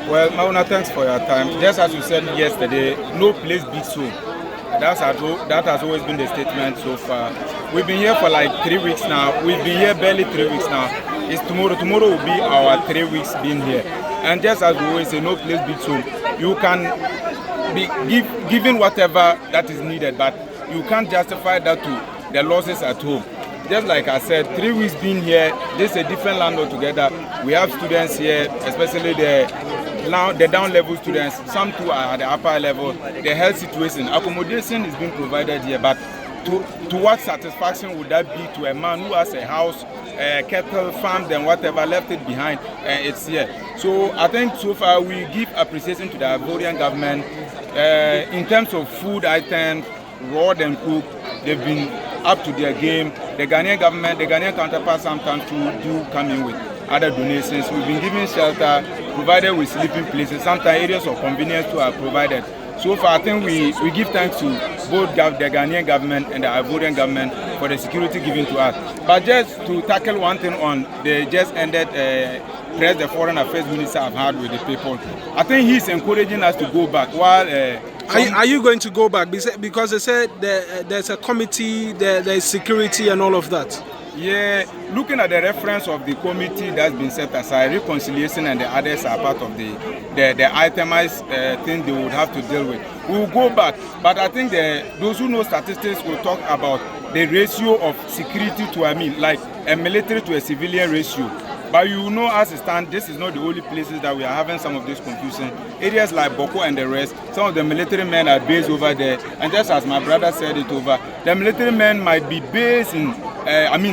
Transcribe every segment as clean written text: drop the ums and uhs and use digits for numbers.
Well, Mawuena, thanks for your time. Just as you said yesterday, no place beats home. That has always been the statement so far. We've been here for like 3 weeks now. We've been here barely 3 weeks now. It's tomorrow. Tomorrow will be our 3 weeks being here. And just as we always say, no place beats home. You can be given whatever that is needed, but you can't justify that to the losses at home. Just like I said, 3 weeks being here, this is a different land altogether. We have students here, especially the down level students. Some too are at the upper level. The health situation, accommodation is being provided here, but to what satisfaction would that be to a man who has a house, cattle, farms, and whatever, left it behind? It's here. So I think so far we give appreciation to the Ivorian government in terms of food items, raw and cook. They've been up to their game. The Ghanaian government, the Ghanaian counterparts sometimes do come in with other donations. We've been given shelter, provided with sleeping places. Sometimes areas of convenience too are provided. So far, I think we give thanks to both the Ghanaian government and the Ivorian government for the security given to us. But just to tackle one thing on the just ended press the Foreign Affairs Minister have had with the people, I think he's encouraging us to go back. While are you going to go back? Because they said there's a committee, there's security and all of that. Yeah, looking at the reference of the committee that's been set aside, reconciliation and the others are part of the itemized thing they would have to deal with. We will go back, but I think those who know statistics will talk about the ratio of security to, like a military to a civilian ratio. But you know, as it stands, this is not the only places that we are having some of this confusion. Areas like Boko and the rest, some of the military men are based over there. And just as my brother said it over, the military men might be based in,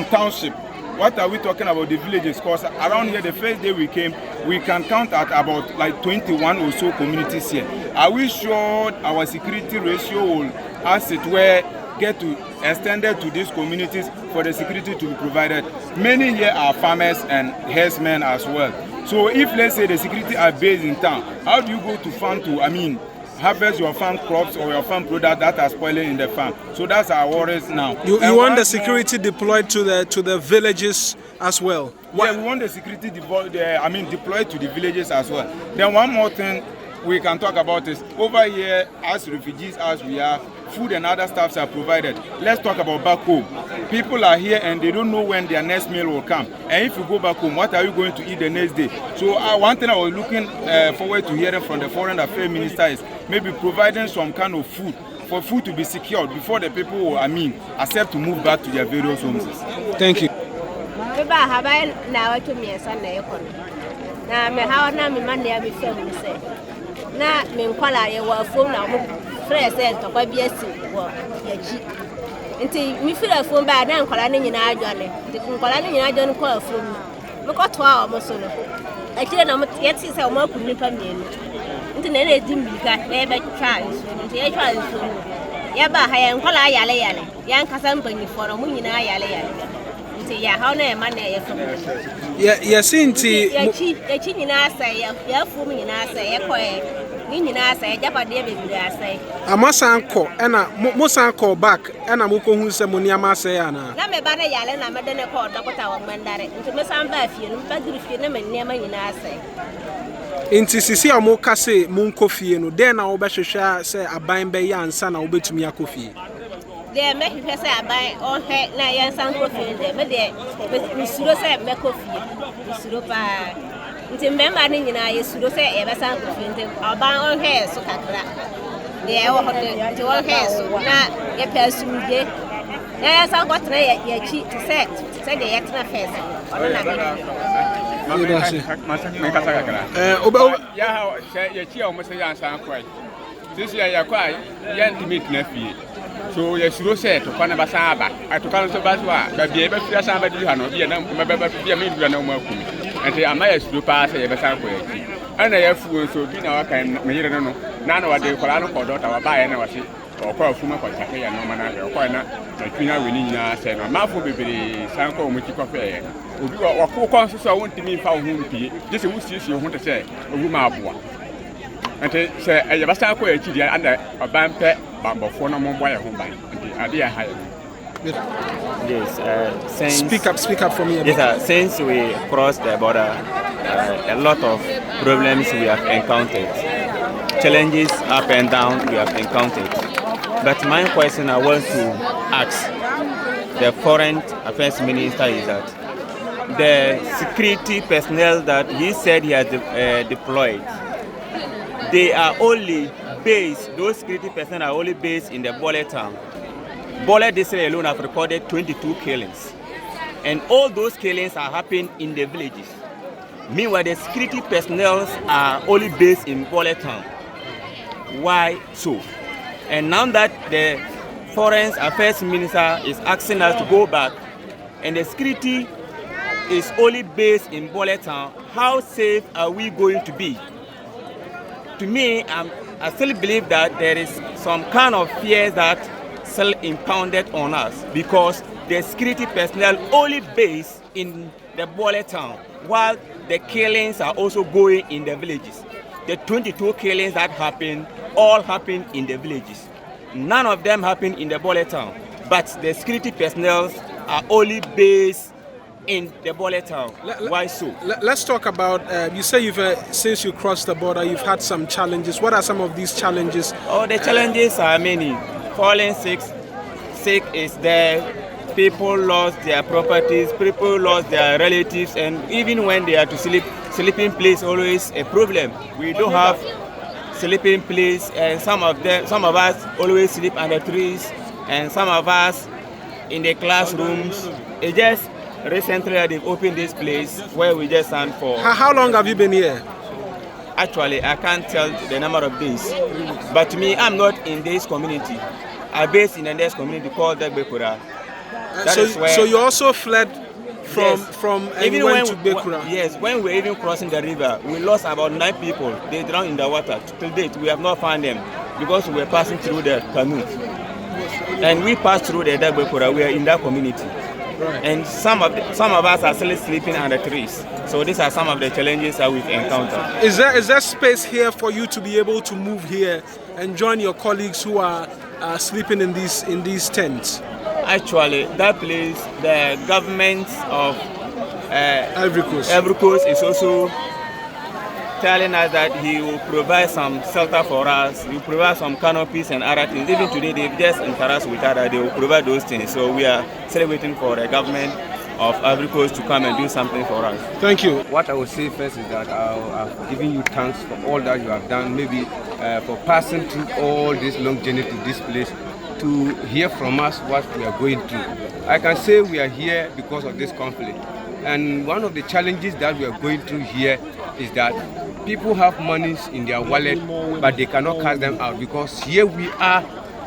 township. What are we talking about, the villages? Because around here, the first day we came, we can count at about like 21 or so communities here. Are we sure our security ratio will, as it were, get to extended to these communities for the security to be provided? Many here are farmers and herdsmen as well. So if, let's say, the security are based in town, how do you go to farm to, harvest your farm crops or your farm product that are spoiling in the farm? So that's our worries now. You want the security deployed to the villages as well? Yeah, we want the security deployed to the villages as well. Then one more thing we can talk about is, over here, as refugees as we are, food and other stuffs are provided. Let's talk about back home. People are here and they don't know when their next meal will come. And if you go back home, what are you going to eat the next day? So one thing I was looking forward to hearing from the Foreign Affairs Minister is maybe providing some kind of food, for food to be secured before the people will, accept to move back to their various homes. Thank you. Fresh and to buy BSc. Until we feel a phone bad and calling in our journey. The calling in our journey call from Mokotwa or Mosono. I can't yet see some more from Until any dim got never tries. Until I try to Yaba, I am Kola Yale, young Cassambany for a moon in Yale. Until Yahone money from yes, indeed. The chin in our say, your fool in our say, Amasanko and a Mosanko back and a Moko who's a Muniama sayana. Let me buy a yell and I'm a dinner called Dr. Mandare into Miss Ambafian, but if you name near my say. In Tissy, a Mokase, Munkofi, and then I'll bet you say a buying bay and son, I'll bet to me a coffee. They make you say I buy all her Nayan San Coffee, but they say Mekofi, Remember, I used to say ever sang our bound hair so they are all hair so now a person get. Yes, I got a cheat to say the extra face. This year, you are quite young to meet nephew. So, yes, you said to Panabasaba, I took on Sabaswa, but be able to somebody who had no more. And the Amayas do pass a Basanque. And I have food so dinner can make none of the Colano or daughter buy and was it, or call from a Patakia and Nomana or Quina, the Quina Winina said, a mouth will be Sanko Muchicofe. Or who conscious I want to mean found whom tea, this is you want to say, a woman. And say, I have a Sanko under a bamper, bamboo for no more wire home by the idea high. Yes, speak up for me. Yes, since we crossed the border a lot of problems we have encountered. Challenges up and down we have encountered. But my question I want to ask the Foreign Affairs Minister is that the security personnel that he said he has deployed, they are only based, those security personnel are only based in the Bole town. Bole district alone have recorded 22 killings. And all those killings are happening in the villages. Meanwhile, the security personnel are only based in Bole town. Why so? And now that the Foreign Affairs Minister is asking us to go back, and the security is only based in Bole town, how safe are we going to be? To me, I still believe that there is some kind of fear that still impounded on us because the security personnel only based in the Bole town, while the killings are also going in the villages. The 22 killings that happen, all happen in the villages. None of them happen in the Bole town, but the security personnel are only based in the Bole town. Why so? Let's talk about, you say you've, since you crossed the border, you've had some challenges. What are some of these challenges? Oh, the challenges are many. Falling sick is there. People lost their properties, people lost their relatives, and even when they are to sleep, sleeping place always a problem. We don't have sleeping place, and some of us always sleep under trees, and some of us in the classrooms. It just recently they've opened this place where we just stand for. How long have you been here? Actually, I can't tell the number of days. But to me, I'm not in this community. I'm based in a next community called Bekura. So you also fled from and even went to Bekura? Yes, when we were even crossing the river, we lost about 9 people. They drowned in the water. Till date, we have not found them because we were passing through the canoe. And we passed through the Bekura. We are in that community. Right. And some of us are still sleeping under trees. So these are some of the challenges that we've encountered. Is there space here for you to be able to move here and join your colleagues who are sleeping in these tents? Actually, that place, the government of Ivory Coast is also telling us that he will provide some shelter for us. He will provide some canopies and other things. Even today, they've just encouraged with us that they will provide those things. So we are still waiting for the government of Ivory Coast to come and do something for us. Thank you. What I will say first is that I've given you thanks for all that you have done, maybe for passing through all this long journey to this place to hear from us what we are going through. I can say we are here because of this conflict. And one of the challenges that we are going through here is that people have monies in their wallet, but they cannot cash them out because here we are,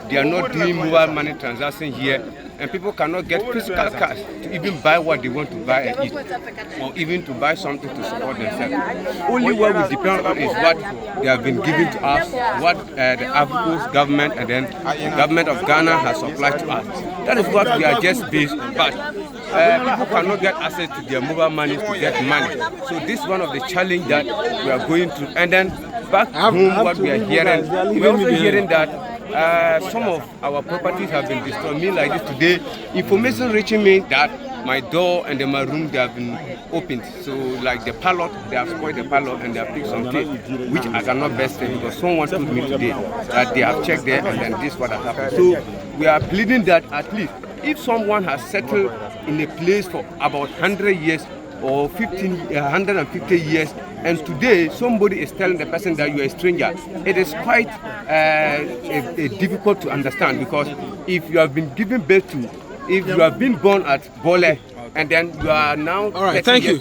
they are not doing mobile money transaction here, and people cannot get physical cash to even buy what they want to buy and eat, or even to buy something to support themselves. Only what we depend on is what they have been given to us, what the Ivory Coast government and then the government of Ghana has supplied to us. That is what we are just based on. But people cannot get access to their mobile money to get money. So this is one of the challenges that we are going through. And then back home, what we are hearing, we are also hearing that some of our properties have been destroyed. Me like this today, information reaching me that my door and my room, they have been opened. So like the padlock, they have spoiled the padlock and they have picked some tape, which I cannot best say because someone told me today that they have checked there and then this is what has happened. So we are pleading that at least if someone has settled in a place for about 100 years or 150 years, and today somebody is telling the person that you are a stranger, it is quite difficult to understand because if you have been given birth to, if you have been born at Bole, and then you are now... All right, thank you.